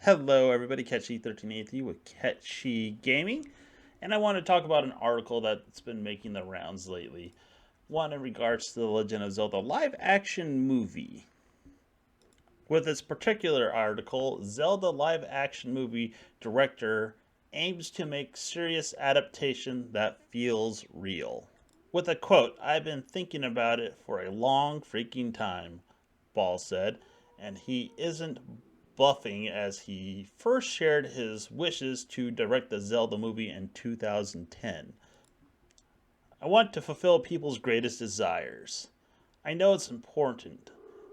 Hello, everybody. Catchy1380 with Catchy Gaming, and I want to talk about an article that's been making the rounds lately. One in regards to the Legend of Zelda live action movie. With this particular article, Zelda live action movie director aims to make serious adaptation that feels real. With a quote, "I've been thinking about it for a long freaking time," Ball said, and he isn't bluffing as he first shared his wishes to direct the Zelda movie in 2010. "I want to fulfill people's greatest desires. I know it's important,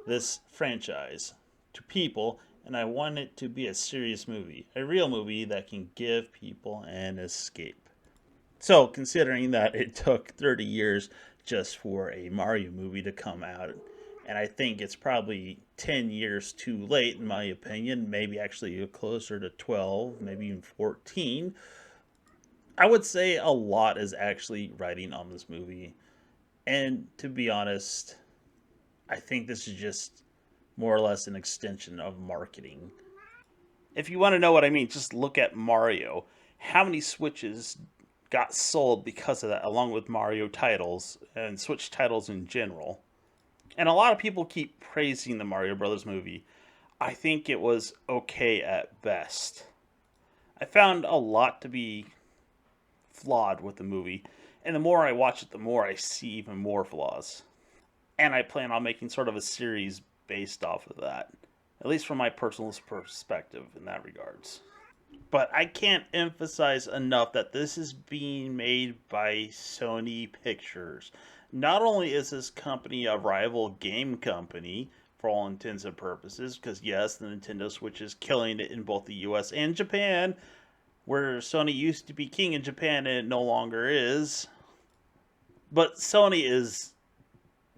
this franchise, to people, and I want it to be a serious movie, a real movie that can give people an escape." So, considering that it took 30 years just for a Mario movie to come out, and I think it's probably 10 years too late, in my opinion, maybe actually closer to 12, maybe even 14, I would say a lot is actually riding on this movie. And to be honest, I think this is just more or less an extension of marketing. If you want to know what I mean, just look at Mario. How many Switches got sold because of that, along with Mario titles and Switch titles in general? And a lot of people keep praising the Mario Brothers movie. I think it was okay at best. I found a lot to be flawed with the movie, and the more I watch it, the more I see even more flaws. And I plan on making sort of a series based off of that, at least from my personal perspective in that regards. But I can't emphasize enough that this is being made by Sony Pictures. Not only is this company a rival game company, for all intents and purposes, because yes, the Nintendo Switch is killing it in both the US and Japan, where Sony used to be king in Japan and it no longer is. But Sony is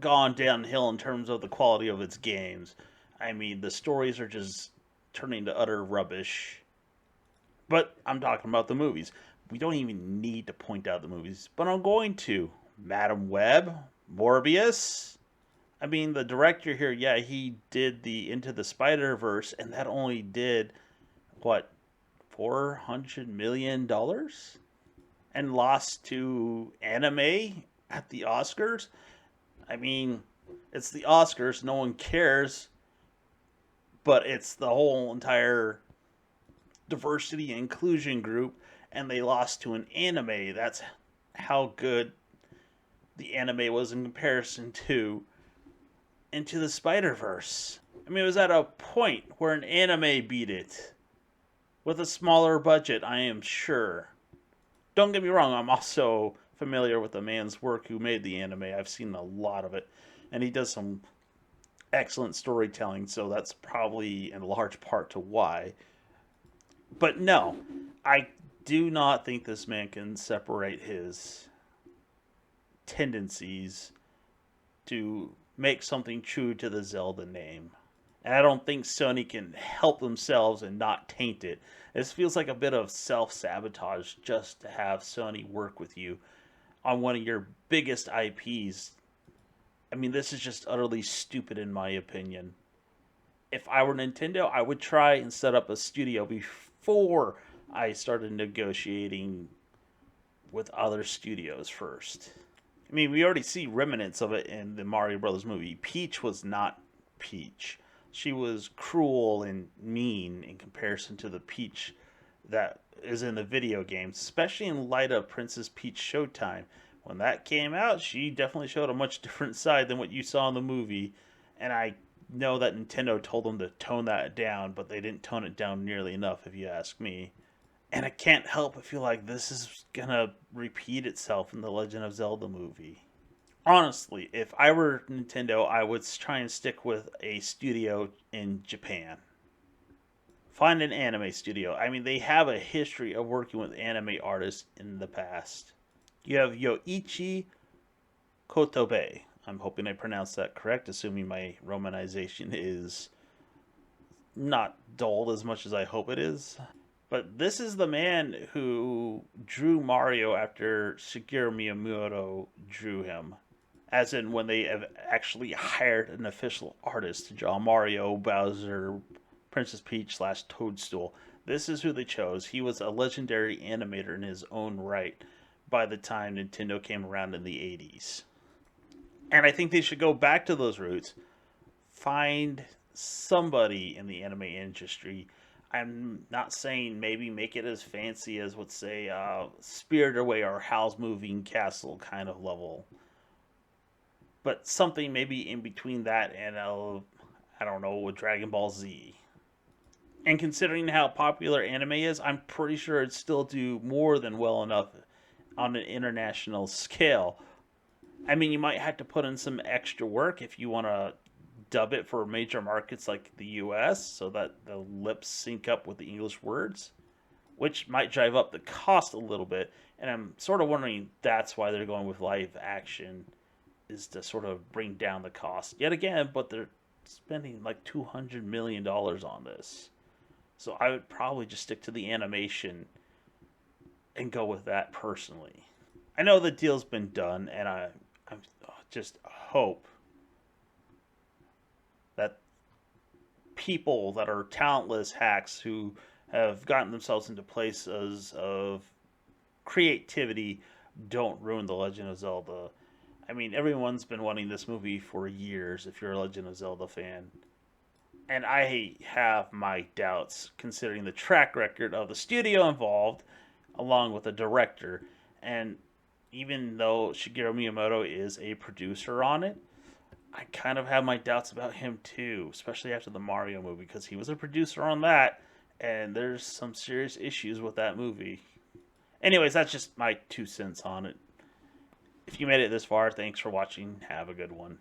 gone downhill in terms of the quality of its games. I mean, the stories are just turning to utter rubbish. But I'm talking about the movies. We don't even need to point out the movies, but I'm going to. Madam Web, Morbius. I mean, the director here, yeah, he did the Into the Spider Verse, and that only did, what, $400 million? And lost to anime at the Oscars? I mean, it's the Oscars, no one cares, but it's the whole entire diversity and inclusion group, and they lost to an anime. That's how good the anime was in comparison to Into the Spider Verse. I mean, it was at a point where an anime beat it with a smaller budget, I am sure. Don't get me wrong, I'm also familiar with the man's work who made the anime. I've seen a lot of it, and he does some excellent storytelling, so that's probably in large part to why. But no, I do not think this man can separate his tendencies to make something true to the Zelda name. And I don't think Sony can help themselves and not taint it. This feels like a bit of self sabotage just to have Sony work with you on one of your biggest IPs. I mean, this is just utterly stupid in my opinion. If I were Nintendo, I would try and set up a studio before I started negotiating with other studios first. I mean, we already see remnants of it in the Mario Brothers movie. Peach was not Peach. She was cruel and mean in comparison to the Peach that is in the video games, especially in light of Princess Peach Showtime. When that came out, she definitely showed a much different side than what you saw in the movie, and I know that Nintendo told them to tone that down, but they didn't tone it down nearly enough, if you ask me. And I can't help but feel like this is gonna repeat itself in the Legend of Zelda movie. Honestly, if I were Nintendo, I would try and stick with a studio in Japan. Find an anime studio. I mean, they have a history of working with anime artists in the past. You have Yoichi Kotobe. I'm hoping I pronounced that correct, assuming my romanization is not dulled as much as I hope it is. But this is the man who drew Mario after Shigeru Miyamoto drew him. As in, when they have actually hired an official artist to draw Mario, Bowser, Princess Peach slash Toadstool. This is who they chose. He was a legendary animator in his own right by the time Nintendo came around in the 80s. And I think they should go back to those roots, find somebody in the anime industry. I'm not saying maybe make it as fancy as, let's say, Spirited Away or Howl's Moving Castle kind of level, but something maybe in between that and I don't know, with Dragon Ball Z. And considering how popular anime is, I'm pretty sure it'd still do more than well enough on an international scale. I mean, you might have to put in some extra work if you want to dub it for major markets like the US so that the lips sync up with the English words, which might drive up the cost a little bit. And I'm sort of wondering that's why they're going with live action, is to sort of bring down the cost yet again, but they're spending like $200 million on this. So I would probably just stick to the animation and go with that personally. I know the deal's been done, and I just hope that people that are talentless hacks who have gotten themselves into places of creativity don't ruin The Legend of Zelda. I mean, everyone's been wanting this movie for years if you're a Legend of Zelda fan. And I have my doubts considering the track record of the studio involved, along with the director. And even though Shigeru Miyamoto is a producer on it, I kind of have my doubts about him too, especially after the Mario movie, because he was a producer on that, and there's some serious issues with that movie. Anyways, that's just my 2 cents on it. If you made it this far, thanks for watching. Have a good one.